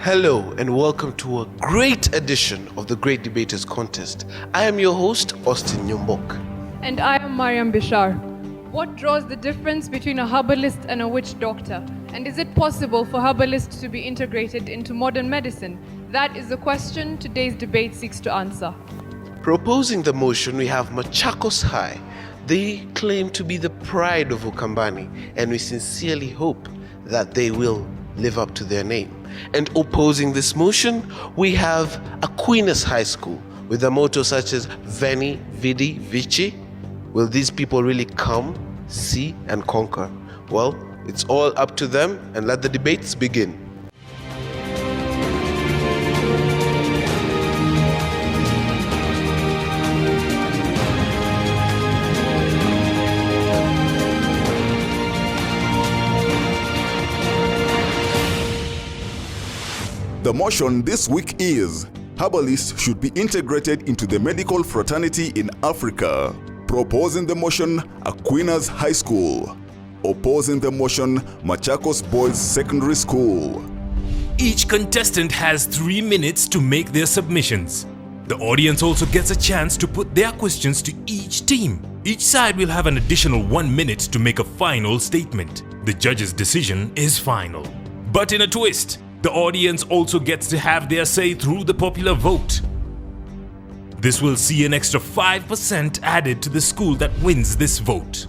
Hello and welcome to a great edition of the Great Debaters Contest. I am your host, Austin Nyombok. And I am Mariam Bishar. What draws the difference between a herbalist and a witch doctor? And is it possible for herbalists to be integrated into modern medicine? That is the question today's debate seeks to answer. Proposing the motion, we have Machakos High. They claim to be the pride of Ukambani, and we sincerely hope that they will live up to their name. And opposing this motion, we have Aquinas High School with a motto such as Veni, Vidi, Vici. Will these people really come, see, and conquer? Well, it's all up to them, and let the debates begin. The motion this week is, herbalists should be integrated into the medical fraternity in Africa. Proposing the motion, Aquinas High School. Opposing the motion, Machakos Boys Secondary School. Each contestant has 3 minutes to make their submissions. The audience also gets a chance to put their questions to each team. Each side will have an additional 1 minute to make a final statement. The judge's decision is final. But in a twist, the audience also gets to have their say through the popular vote. This will see an extra 5% added to the school that wins this vote.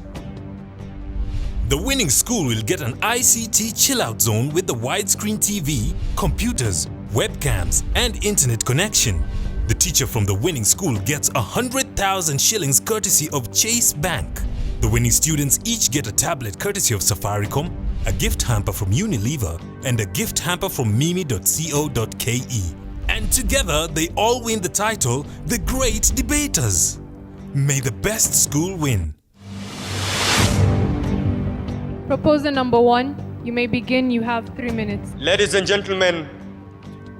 The winning school will get an ICT chill-out zone with the widescreen TV, computers, webcams, and internet connection. The teacher from the winning school gets 100,000 shillings courtesy of Chase Bank. The winning students each get a tablet courtesy of Safaricom, a gift hamper from Unilever, and a gift hamper from mimi.co.ke. And together, they all win the title, The Great Debaters. May the best school win. Proposer number 1, you may begin. You have 3 minutes. Ladies and gentlemen,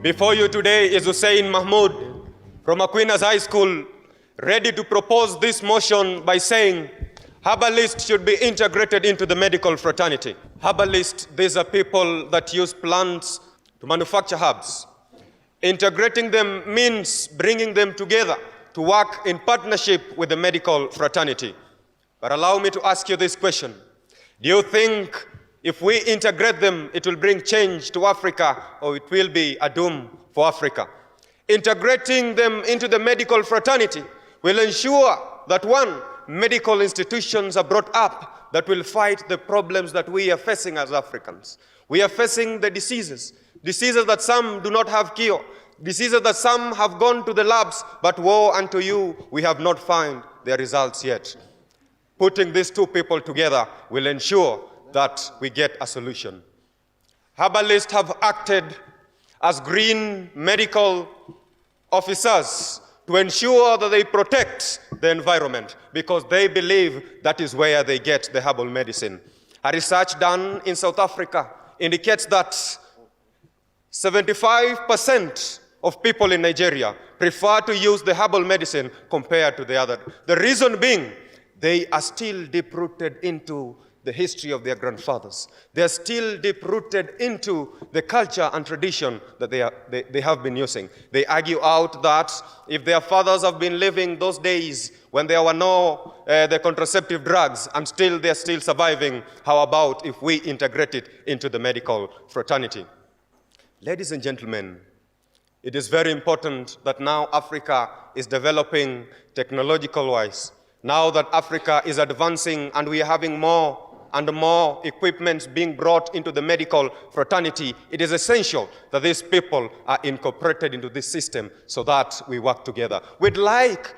before you today is Hussein Mahmoud from Aquinas High School, ready to propose this motion by saying, herbalists should be integrated into the medical fraternity. Herbalists, these are people that use plants to manufacture herbs. Integrating them means bringing them together to work in partnership with the medical fraternity. But allow me to ask you this question. Do you think if we integrate them, it will bring change to Africa, or it will be a doom for Africa? Integrating them into the medical fraternity will ensure that, one, medical institutions are brought up that will fight the problems that we are facing as Africans. We are facing the diseases that some do not have cure, diseases that some have gone to the labs, but woe unto you, we have not found their results yet. Putting these two people together will ensure that we get a solution. Herbalists have acted as green medical officers to ensure that they protect the environment, because they believe that is where they get the herbal medicine. A research done in South Africa indicates that 75% of people in Nigeria prefer to use the herbal medicine compared to the other. The reason being, they are still deep-rooted into the history of their grandfathers. They are still deep-rooted into the culture and tradition that they have been using. They argue out that if their fathers have been living those days when there were no the contraceptive drugs, and still they're still surviving, how about if we integrate it into the medical fraternity? Ladies and gentlemen, it is very important that now Africa is developing technological-wise. Now that Africa is advancing and we are having more and more equipment being brought into the medical fraternity, it is essential that these people are incorporated into this system so that we work together. We'd like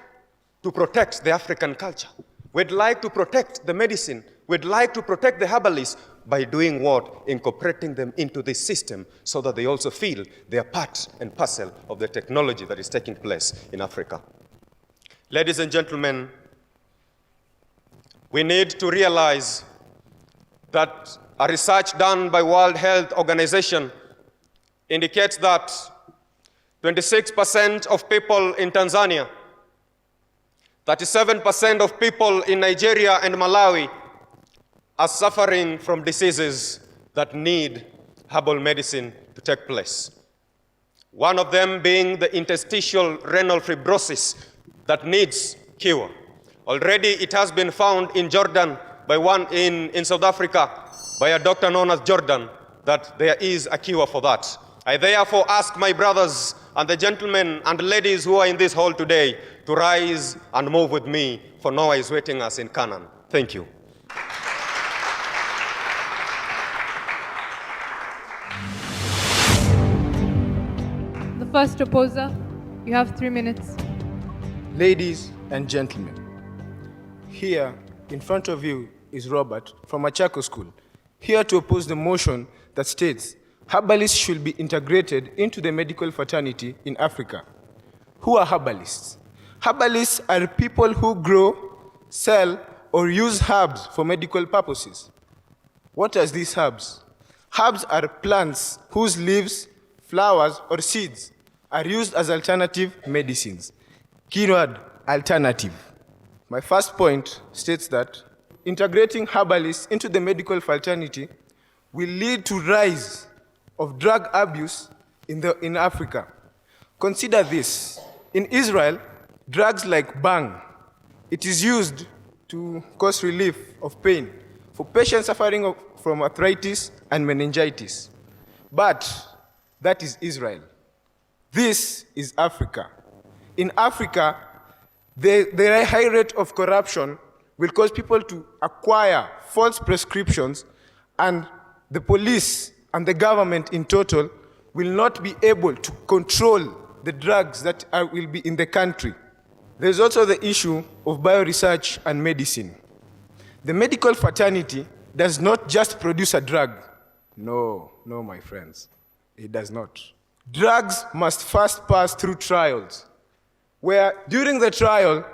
to protect the African culture. We'd like to protect the medicine. We'd like to protect the herbalists by doing what? Incorporating them into this system so that they also feel they are part and parcel of the technology that is taking place in Africa. Ladies and gentlemen, we need to realize that a research done by World Health Organization indicates that 26% of people in Tanzania, 37% of people in Nigeria and Malawi are suffering from diseases that need herbal medicine to take place. one of them being the interstitial renal fibrosis that needs cure. Already it has been found in Jordan by one in South Africa by a doctor known as Jordan that there is a cure for that. I therefore ask my brothers and the gentlemen and ladies who are in this hall today to rise and move with me, for Noah is waiting us in Canaan. Thank you. The first opposer, you have 3 minutes. Ladies and gentlemen, here in front of you is Robert from Machakos School, here to oppose the motion that states herbalists should be integrated into the medical fraternity in Africa. Who are herbalists? Herbalists are people who grow, sell, or use herbs for medical purposes. What are these herbs? Herbs are plants whose leaves, flowers, or seeds are used as alternative medicines. Keyword, alternative. My first point states that integrating herbalists into the medical fraternity will lead to rise of drug abuse in Africa. Consider this. In Israel, drugs like bang, it is used to cause relief of pain for patients suffering from arthritis and meningitis. But that is Israel. This is Africa. In Africa, the high rate of corruption will cause people to acquire false prescriptions, and the police and the government in total will not be able to control the drugs that will be in the country. There's also the issue of bioresearch and medicine. The medical fraternity does not just produce a drug. No, my friends, it does not. Drugs must first pass through trials, where during the trial,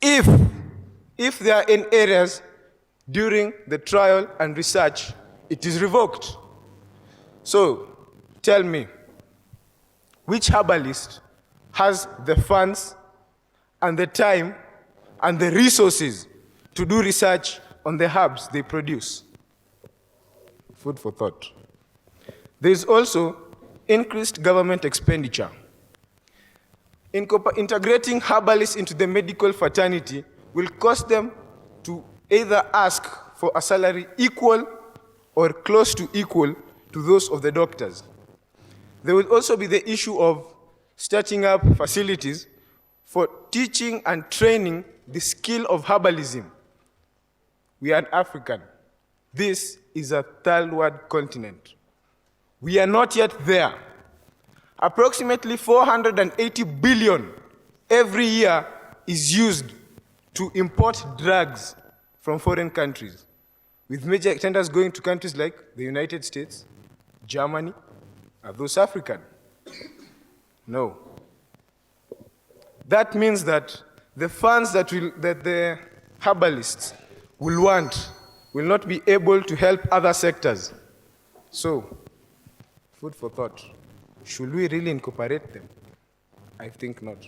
if there are any errors during the trial and research, it is revoked. So, tell me, which herbalist has the funds and the time and the resources to do research on the herbs they produce? Food for thought. There is also increased government expenditure. Integrating herbalists into the medical fraternity will cost them to either ask for a salary equal or close to equal to those of the doctors. There will also be the issue of starting up facilities for teaching and training the skill of herbalism. We are African. This is a third world continent. We are not yet there. Approximately 480 billion every year is used to import drugs from foreign countries, with major tenders going to countries like the United States, Germany. Are those African? No. That means that the funds that the herbalists will want will not be able to help other sectors. So, food for thought. Should we really incorporate them? I think not.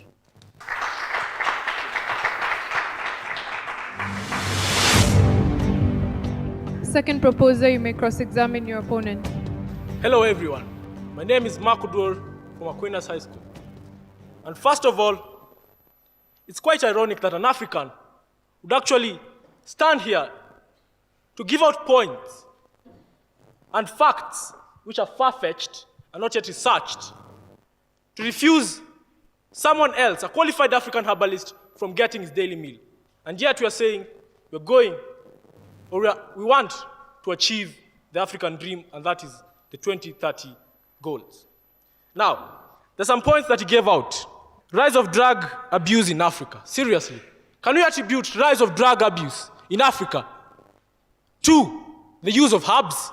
Second proposer, you may cross-examine your opponent. Hello everyone, my name is Machakos from Aquinas High School. And first of all, it's quite ironic that an African would actually stand here to give out points and facts which are far-fetched and not yet researched, to refuse someone else, a qualified African herbalist, from getting his daily meal. And yet we are saying we want to achieve the African dream, and that is the 2030 goals. Now, there's some points that he gave out. Rise of drug abuse in Africa. Seriously, can we attribute rise of drug abuse in Africa to the use of herbs?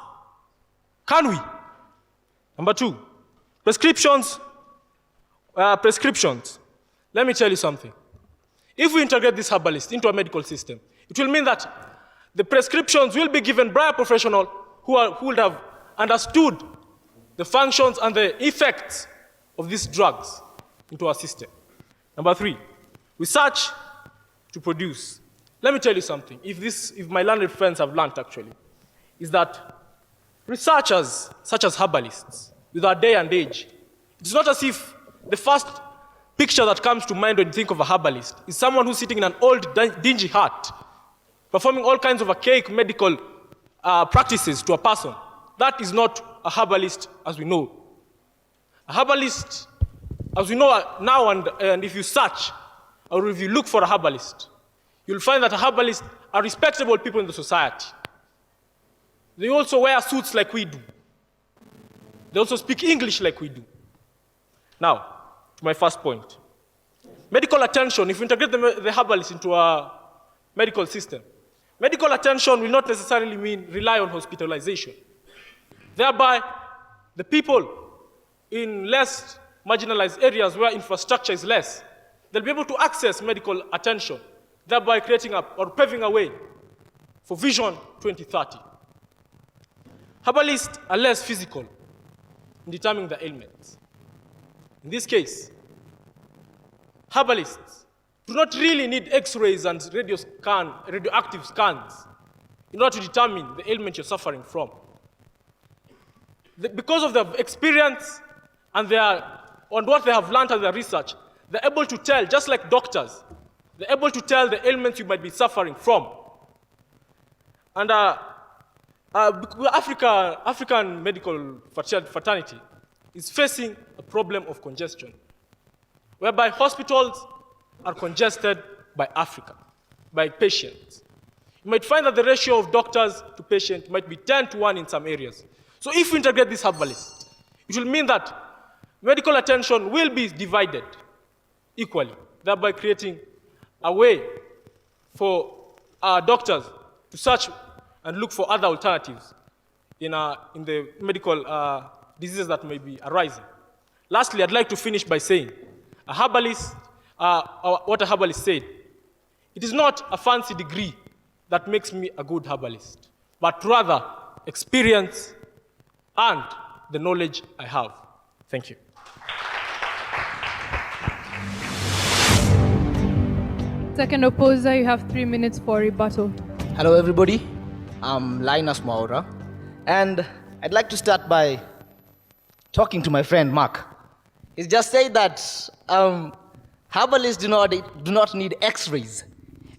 Can we? Number two, prescriptions. Let me tell you something. If we integrate this herbalist into a medical system, it will mean that the prescriptions will be given by a professional who would have understood the functions and the effects of these drugs into our system. Number three, research to produce. Let me tell you something. If my learned friends have learned actually, is that researchers such as herbalists, with our day and age, It's not as if the first picture that comes to mind when you think of a herbalist is someone who's sitting in an old, dingy hut, performing all kinds of archaic medical practices to a person. That is not a herbalist as we know. A herbalist, as we know now, and if you search, or if you look for a herbalist, you'll find that a herbalist are respectable people in the society. They also wear suits like we do. They also speak English like we do. Now, to my first point. Medical attention, if you integrate the herbalist into a medical system, medical attention will not necessarily mean rely on hospitalization. Thereby, the people in less marginalized areas where infrastructure is less, they'll be able to access medical attention, thereby creating or paving a way for Vision 2030. Herbalists are less physical in determining the ailments. In this case, herbalists do not really need X-rays and radioactive scans in order to determine the ailment you're suffering from. Because of their experience and what they have learned as their research, they're able to tell, just like doctors, they're able to tell the ailments you might be suffering from. And African medical fraternity is facing a problem of congestion, whereby hospitals are congested by patients. You might find that the ratio of doctors to patients might be 10-1 in some areas. So if we integrate this herbalist, it will mean that medical attention will be divided equally, thereby creating a way for doctors to search and look for other alternatives in the medical diseases that may be arising. Lastly, I'd like to finish by saying, what a herbalist said, it is not a fancy degree that makes me a good herbalist, but rather experience and the knowledge I have. Thank you. Second opposer, you have 3 minutes for rebuttal. Hello, everybody. I'm Linus Maura, and I'd like to start by talking to my friend Mark. He's just said that herbalists do not need X-rays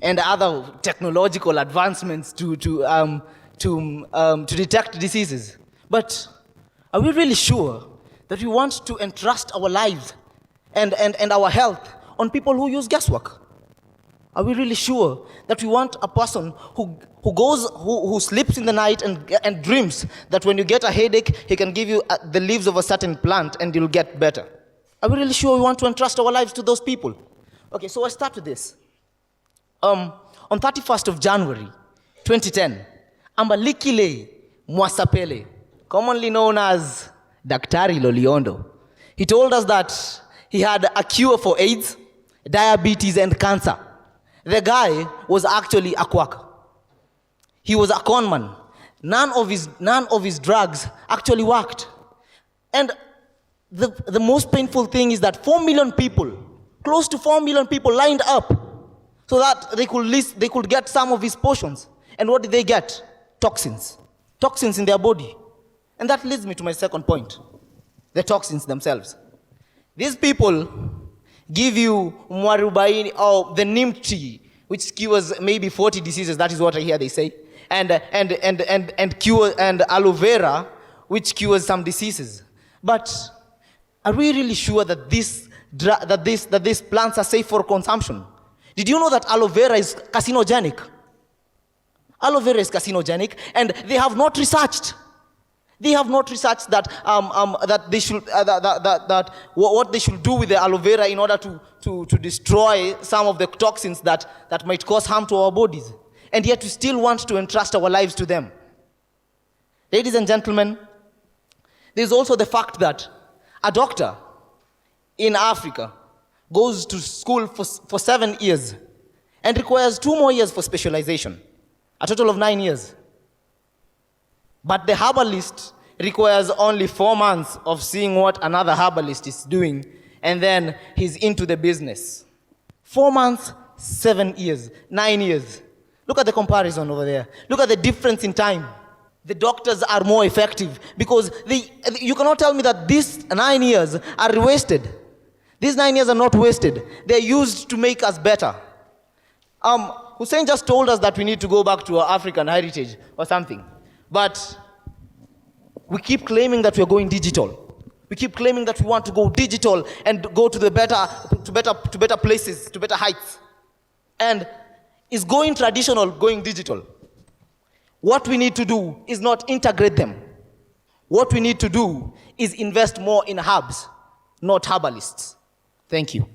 and other technological advancements to detect diseases. But are we really sure that we want to entrust our lives and our health on people who use guesswork? Are we really sure that we want a person who sleeps in the night and dreams that when you get a headache, he can give you the leaves of a certain plant and you'll get better? Are we really sure we want to entrust our lives to those people? Okay, so I start with this. On 31st of January, 2010, Ambalikile Mwasapele, commonly known as Daktari Loliondo, he told us that he had a cure for AIDS, diabetes, and cancer. The guy was actually a quack. He was a con man. None of his drugs actually worked. And the most painful thing is that 4 million people, close to 4 million people lined up so that they could get some of his potions. And what did they get? Toxins. Toxins in their body. And that leads me to my second point. The toxins themselves. These people give you mwarubaini or the neem tree, which cures maybe 40 diseases. That is what I hear they say, and aloe vera, which cures some diseases. But are we really sure that these plants are safe for consumption? Did you know that aloe vera is carcinogenic? Aloe vera is carcinogenic, and they have not researched. They have not researched that what they should do with the aloe vera in order to destroy some of the toxins that might cause harm to our bodies. And yet we still want to entrust our lives to them. Ladies and gentlemen, there's also the fact that a doctor in Africa goes to school for 7 years and requires 2 more years for specialization, a total of 9 years. But the herbalist requires only 4 months of seeing what another herbalist is doing, and then he's into the business. 4 months, 7 years, 9 years. Look at the comparison over there. Look at the difference in time. the doctors are more effective because you cannot tell me that these 9 years are wasted. These 9 years are not wasted. They're used to make us better. Hussein just told us that we need to go back to our African heritage or something. But we keep claiming that we're going digital. We keep claiming that we want to go digital and go to better places, to better heights. And is going traditional, going digital? What we need to do is not integrate them. What we need to do is invest more in hubs, not herbalists. Thank you.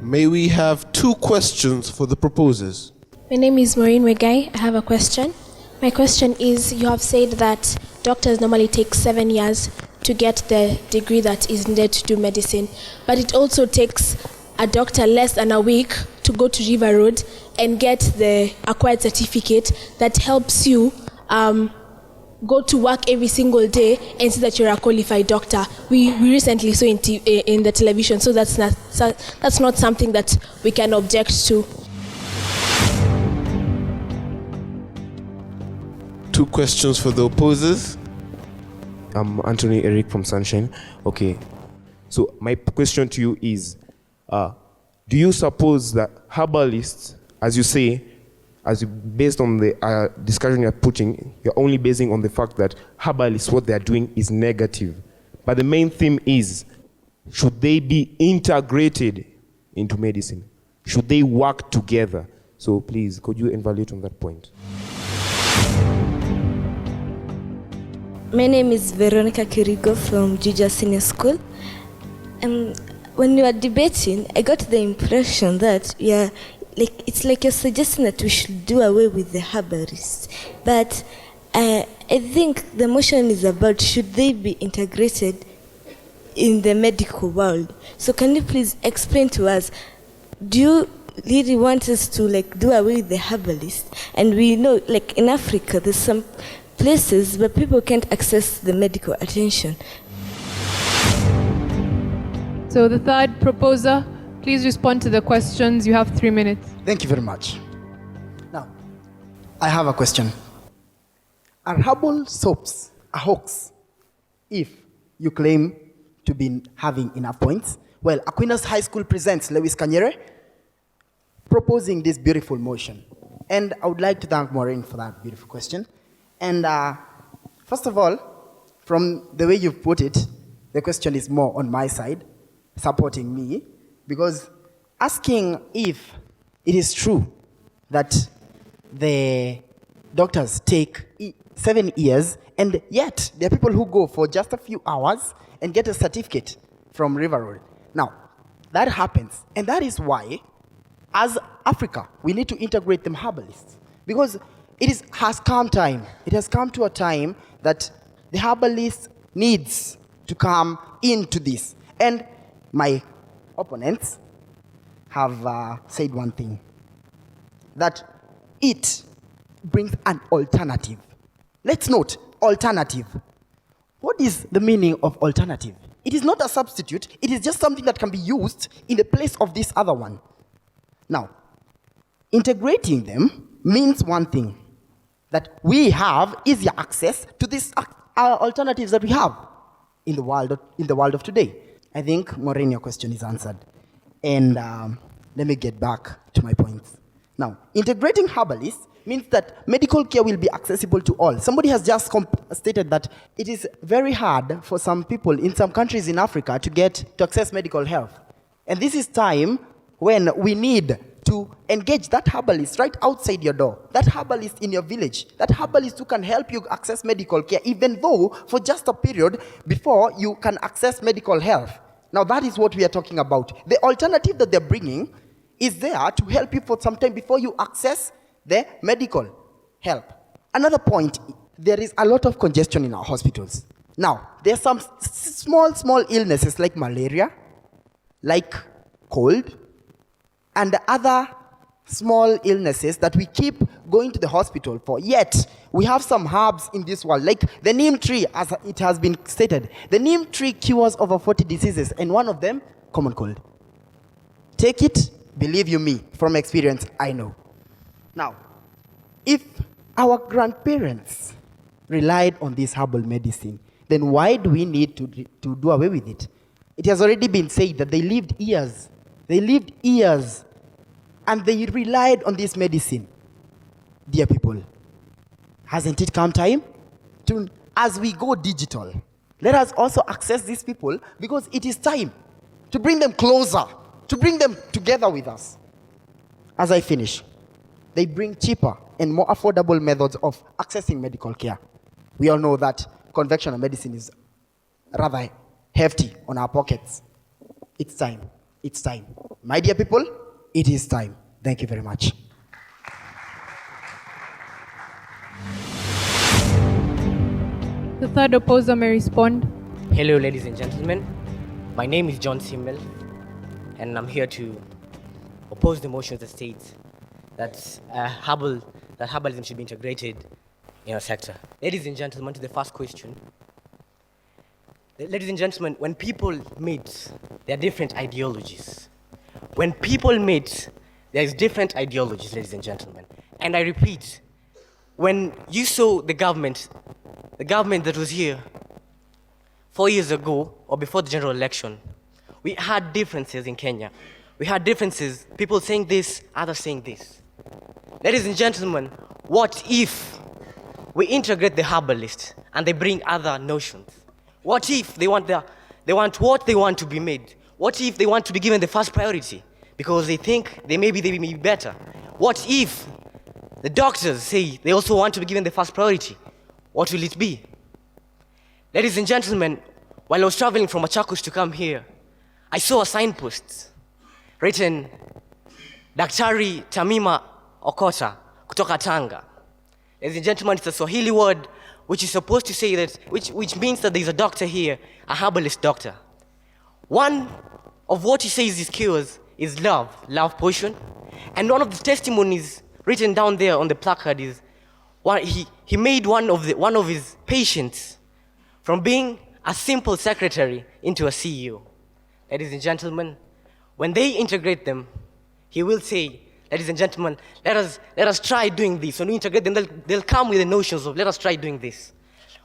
May we have 2 questions for the proposers? My name is Maureen Wegai. I have a question. My question is, you have said that doctors normally take 7 years to get the degree that is needed to do medicine, but it also takes a doctor less than a week to go to River Road and get the acquired certificate that helps you go to work every single day and see that you're a qualified doctor. We recently saw in the television, so that's not something that we can object to. 2 questions for the opposers. I'm Anthony Eric from Sunshine. Okay, so my question to you is, do you suppose that herbalists, as you say, based on the discussion you're putting, you're only basing on the fact that herbalists, what they're doing is negative. But the main theme is, should they be integrated into medicine? Should they work together? So please, could you evaluate on that point? My name is Veronica Kirigo from Juja Senior School. When you are debating, I got the impression that it's like you're suggesting that we should do away with the herbalists. But I think the motion is about, should they be integrated in the medical world? So can you please explain to us, do you really want us to do away with the herbalists? And we know, in Africa, there's some places where people can't access the medical attention. So the third proposer, please respond to the questions. You have 3 minutes. Thank you very much. Now, I have a question. Are herbal soaps a hoax if you claim to be having enough points? Well, Aquinas High School presents Lewis Kanyere proposing this beautiful motion. And I would like to thank Maureen for that beautiful question. And first of all, from the way you've put it, the question is more on my side, supporting me, because asking if it is true that the doctors take 7 years, and yet there are people who go for just a few hours and get a certificate from River Road. Now, that happens, and that is why, as Africa, we need to integrate them herbalists, because has come time. It has come to a time that the herbalist needs to come into this. And my opponents have said one thing, that it brings an alternative. Let's note, alternative. What is the meaning of alternative? It is not a substitute. It is just something that can be used in the place of this other one. Now, integrating them means one thing, that we have easier access to these alternatives that we have in the world of today. I think, Maureen, your question is answered. And let me get back to my points. Now, integrating herbalists means that medical care will be accessible to all. Somebody has just stated that it is very hard for some people in some countries in Africa to access medical health. And this is time when we need to engage that herbalist right outside your door, that herbalist in your village, that herbalist who can help you access medical care, even though for just a period before you can access medical health. Now that is what we are talking about. The alternative that they're bringing is there to help you for some time before you access the medical help. Another point, there is a lot of congestion in our hospitals. Now, there are some small illnesses like malaria, like cold, and other small illnesses that we keep going to the hospital for. Yet, we have some herbs in this world, like the neem tree, as it has been stated. The neem tree cures over 40 diseases, and one of them, common cold. Take it, believe you me, from experience, I know. Now, if our grandparents relied on this herbal medicine, then why do we need to do away with it? It has already been said that they lived years. They lived years, and they relied on this medicine. Dear people, hasn't it come time to, as we go digital, let us also access these people, because it is time to bring them closer, to bring them together with us. As I finish, they bring cheaper and more affordable methods of accessing medical care. We all know that conventional medicine is rather hefty on our pockets. It's time. It's time. My dear people, it is time. Thank you very much. The third opposer may respond. Hello, ladies and gentlemen. My name is John Simmel, and I'm here to oppose the motion that states that herbalism should be integrated in our sector. Ladies and gentlemen, to the first question. Ladies and gentlemen, when people meet, there are different ideologies. When people meet, there is different ideologies, ladies and gentlemen. And I repeat, when you saw the government that was here 4 years ago, or before the general election, we had differences in Kenya. We had differences, people saying this, others saying this. Ladies and gentlemen, what if we integrate the herbalists and they bring other notions? What if they want what they want to be made? What if they want to be given the first priority because they think they may be better? What if the doctors say they also want to be given the first priority? What will it be? Ladies and gentlemen, while I was traveling from Machakos to come here, I saw a signpost written, Daktari Tamima Okota, kutoka Tanga. Ladies and gentlemen, it's a Swahili word which is supposed to say that, which means that there's a doctor here, a herbalist doctor. One of what he says is cures is love potion. And one of the testimonies written down there on the placard is, he made one of his patients from being a simple secretary into a CEO. Ladies and gentlemen, when they integrate them, he will say, ladies and gentlemen, let us try doing this. When we integrate them, they'll come with the notions of, let us try doing this.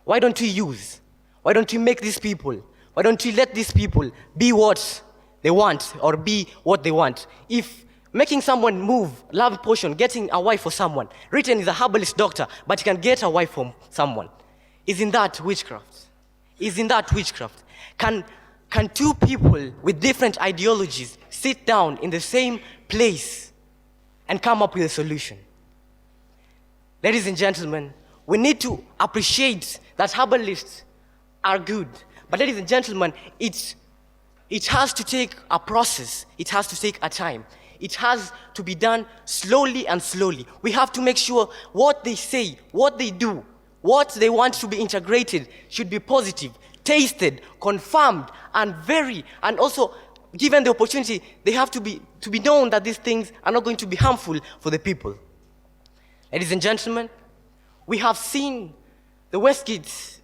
Why don't we make these people, why don't we let these people be what they want or be what they want? If making someone move, love potion, getting a wife for someone, written is a herbalist doctor, but he can get a wife from someone, isn't that witchcraft? Isn't that witchcraft? Can two people with different ideologies sit down in the same place and come up with a solution? Ladies and gentlemen, we need to appreciate that herbalists are good. But ladies and gentlemen, it has to take a process. It has to take a time. It has to be done slowly and slowly. We have to make sure what they say, what they do, what they want to be integrated should be positive, tasted, confirmed, and also given the opportunity, they have to be known that these things are not going to be harmful for the people. Ladies and gentlemen, we have seen the Westgate,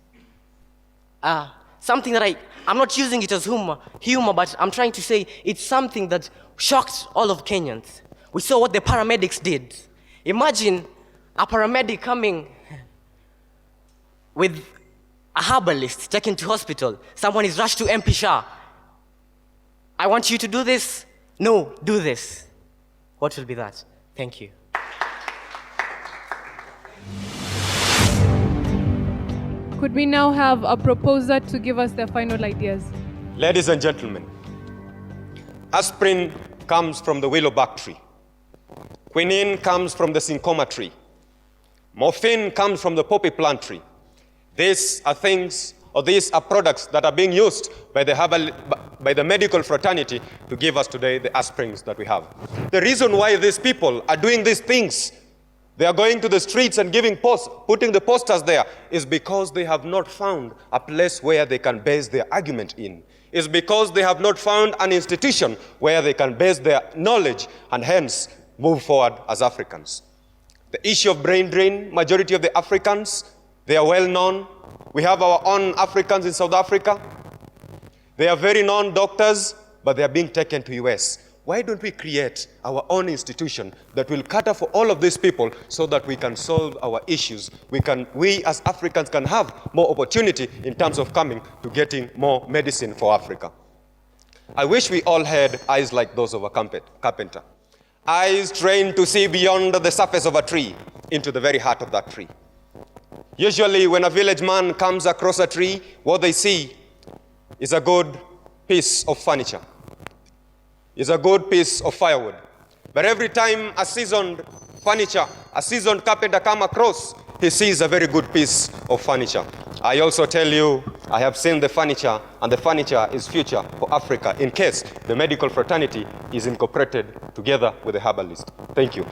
something that I'm not using it as humor, but I'm trying to say it's something that shocked all of Kenyans. We saw what the paramedics did. Imagine a paramedic coming with a herbalist taken to hospital. Someone is rushed to MP Shah. I want you to do this. No, do this. What will be that? Thank you. Could we now have a proposer to give us their final ideas? Ladies and gentlemen, aspirin comes from the willowbark tree. Quinine comes from the syncoma tree. Morphine comes from the poppy plant tree. These are things or these are products that are being used by the medical fraternity to give us today the aspirins that we have. The reason why these people are doing these things, they are going to the streets and putting the posters there, is because they have not found a place where they can base their argument in. It's because they have not found an institution where they can base their knowledge and hence move forward as Africans. The issue of brain drain, majority of the Africans, they are well known. We have our own Africans in South Africa. They are very known doctors, but they are being taken to US. Why don't we create our own institution that will cater for all of these people so that we can solve our issues? We as Africans can have more opportunity in terms of coming to getting more medicine for Africa. I wish we all had eyes like those of a carpenter. Eyes trained to see beyond the surface of a tree into the very heart of that tree. Usually when a village man comes across a tree, what they see is a good piece of furniture, is a good piece of firewood. But every time a seasoned carpenter come across, he sees a very good piece of furniture. I also tell you, I have seen the furniture, and the furniture is future for Africa in case the medical fraternity is incorporated together with the herbalist. Thank you.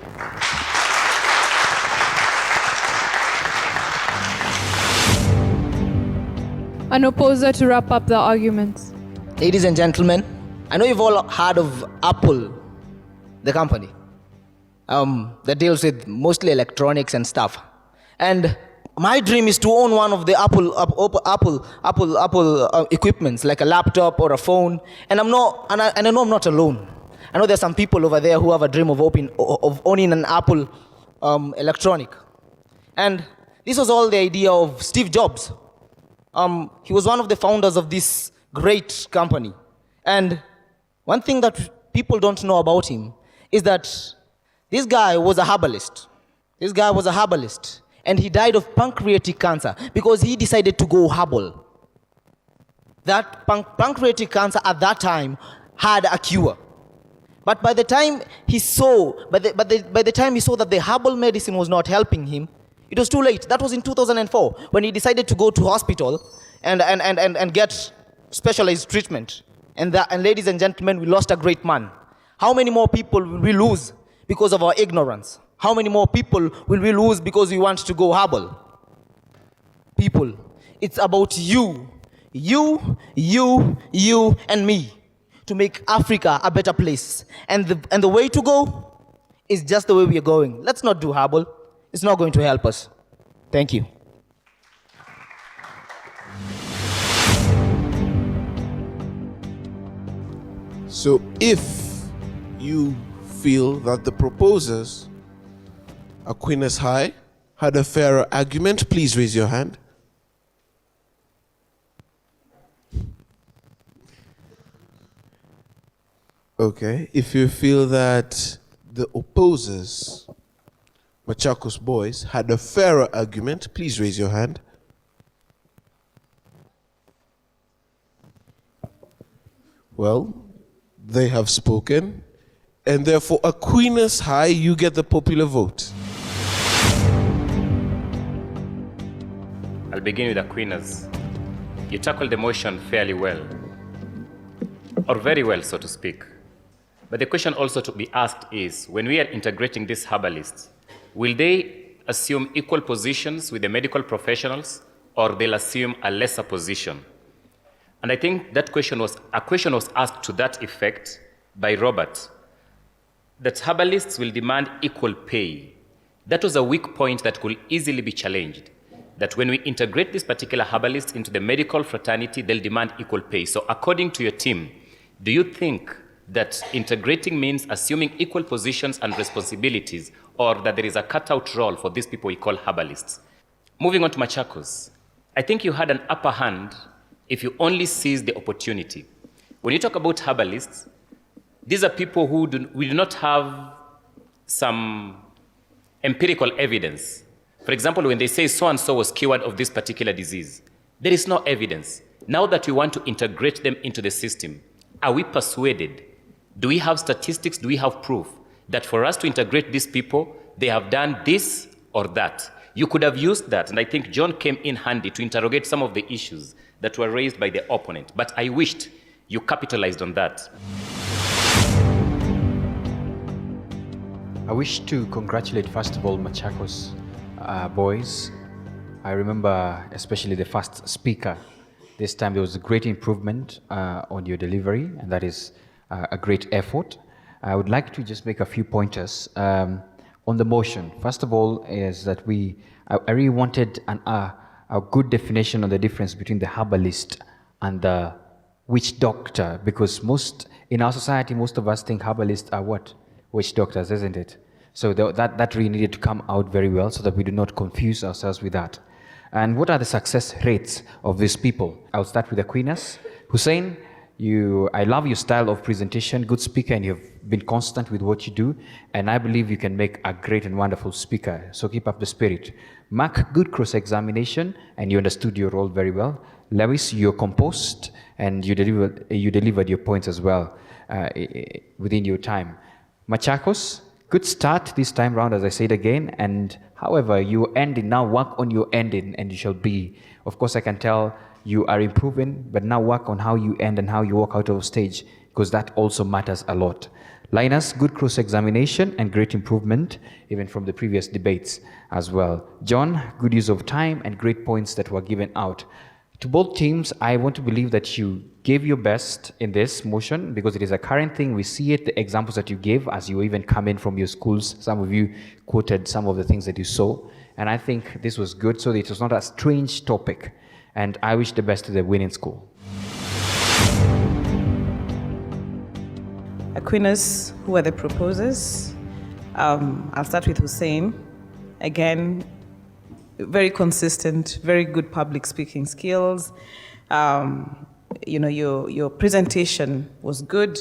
An opposer to wrap up the arguments. Ladies and gentlemen, I know you've all heard of Apple, the company that deals with mostly electronics and stuff. And my dream is to own one of the Apple equipments, like a laptop or a phone. And I know I'm not alone. I know there's some people over there who have a dream of owning an Apple electronic. And this was all the idea of Steve Jobs. He was one of the founders of this great company. And one thing that people don't know about him is that this guy was a herbalist. And he died of pancreatic cancer because he decided to go herbal. That pancreatic cancer at that time had a cure. But by the time he saw, by the time he saw that the herbal medicine was not helping him, it was too late. That was in 2004 when he decided to go to hospital and get specialized treatment. And ladies and gentlemen, we lost a great man. How many more people will we lose because of our ignorance? How many more people will we lose because we want to go herbal? People, it's about you, and me to make Africa a better place. And the way to go is just the way we are going. Let's not do herbal. It's not going to help us. Thank you. So if you feel that the proposers, Aquinas High, had a fairer argument, please raise your hand. Okay, if you feel that the opposers, Machakos boys, had a fairer argument, please raise your hand. Well, they have spoken, and therefore Aquinas High, you get the popular vote. I'll begin with Aquinas. You tackled the motion fairly well, or very well, so to speak. But the question also to be asked is, when we are integrating these herbalists, will they assume equal positions with the medical professionals, or they'll assume a lesser position? And I think a question was asked to that effect by Robert, that herbalists will demand equal pay. That was a weak point that could easily be challenged, that when we integrate this particular herbalist into the medical fraternity, they'll demand equal pay. So according to your team, do you think that integrating means assuming equal positions and responsibilities, or that there is a cutout role for these people we call herbalists? Moving on to Machakos, I think you had an upper hand if you only seize the opportunity. When you talk about herbalists, these are people who we do not have some empirical evidence. For example, when they say so-and-so was cured of this particular disease, there is no evidence. Now that we want to integrate them into the system, are we persuaded? Do we have statistics? Do we have proof that for us to integrate these people, they have done this or that? You could have used that, and I think John came in handy to interrogate some of the issues that were raised by the opponent, but I wished you capitalized on that. I wish to congratulate, first of all, Machakos boys. I remember especially the first speaker. This time there was a great improvement on your delivery, and that is a great effort. I would like to just make a few pointers on the motion. First of all, is that I really wanted a good definition of the difference between the herbalist and the witch doctor, because in our society, most of us think herbalists are what? Witch doctors, isn't it? So that really needed to come out very well so that we do not confuse ourselves with that. And what are the success rates of these people? I'll start with Aquinas. Hussein, I love your style of presentation, good speaker, and you've been constant with what you do, and I believe you can make a great and wonderful speaker, so keep up the spirit. Mark, good cross-examination, and you understood your role very well. Lewis, you're composed, and you delivered your points as well within your time. Machakos, good start this time round, as I said again, and however, you ending, now work on your ending, and you shall be. Of course, I can tell you are improving, but now work on how you end and how you walk out of stage, because that also matters a lot. Linus, good cross-examination and great improvement, even from the previous debates as well. John, good use of time and great points that were given out. To both teams, I want to believe that you gave your best in this motion, because it is a current thing. We see it, the examples that you gave as you even come in from your schools. Some of you quoted some of the things that you saw, and I think this was good, so that it was not a strange topic. And I wish the best to the winning school. Aquinas, who are the proposers? I'll start with Hussein. Again, very consistent, very good public speaking skills. Your presentation was good,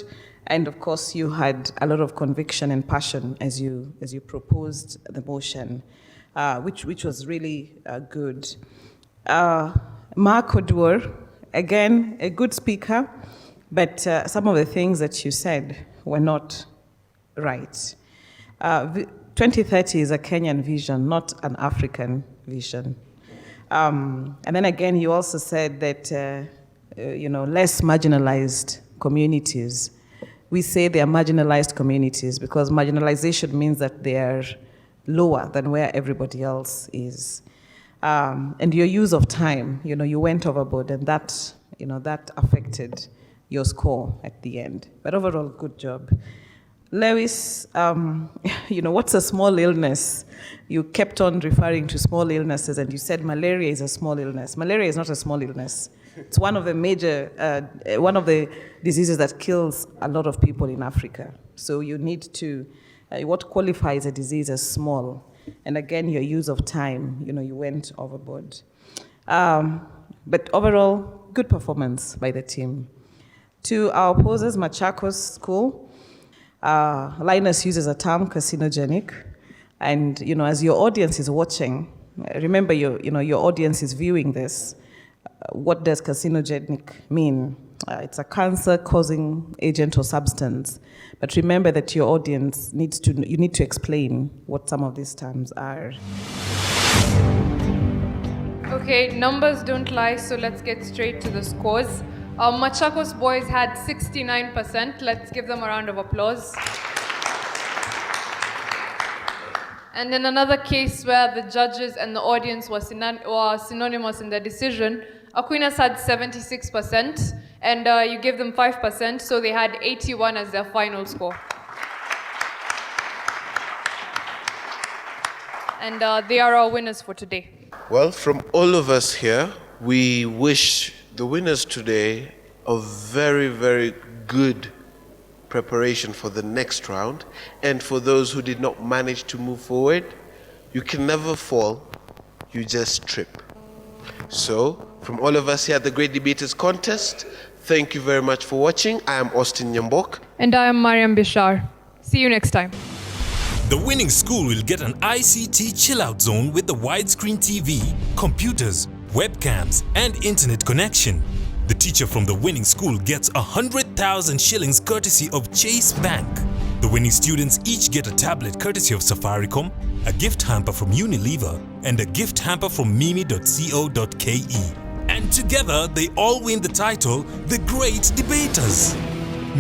and of course you had a lot of conviction and passion as you proposed the motion, which was really good. Mark Odur, again, a good speaker, but some of the things that you said were not right. 2030 is a Kenyan vision, not an African vision. And then again, you also said that, less marginalized communities. We say they are marginalized communities because marginalization means that they are lower than where everybody else is. And your use of time, you went overboard, and that affected your score at the end. But overall, good job. Lewis, what's a small illness? You kept on referring to small illnesses, and you said malaria is a small illness. Malaria is not a small illness. It's one of the diseases that kills a lot of people in Africa. So you need to, what qualifies a disease as small? And again, your use of time, you went overboard. But overall, good performance by the team. To our opposers, Machakos School, Linus uses a term, carcinogenic. And, as your audience is watching, remember your audience is viewing this. What does carcinogenic mean? It's a cancer-causing agent or substance. But remember that your audience you need to explain what some of these terms are. Okay, numbers don't lie, so let's get straight to the scores. Machakos boys had 69%. Let's give them a round of applause. And in another case where the judges and the audience were synonymous in their decision, Aquinas had 76%, and you gave them 5%, so they had 81 as their final score. And they are our winners for today. Well, from all of us here, we wish the winners today a very, very good preparation for the next round. And for those who did not manage to move forward, you can never fall, you just trip. So, from all of us here at the Great Debaters Contest, thank you very much for watching. I am Austin Nyambok. And I am Mariam Bishar. See you next time. The winning school will get an ICT chill-out zone with the widescreen TV, computers, webcams, and internet connection. The teacher from the winning school gets 100,000 shillings courtesy of Chase Bank. The winning students each get a tablet courtesy of Safaricom, a gift hamper from Unilever, and a gift hamper from mimi.co.ke. And together they all win the title, The Great Debaters.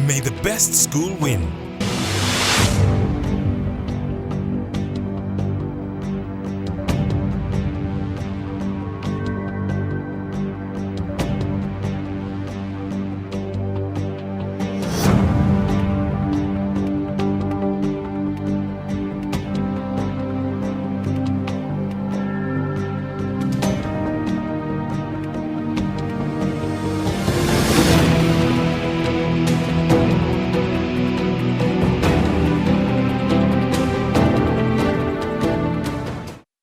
May the best school win.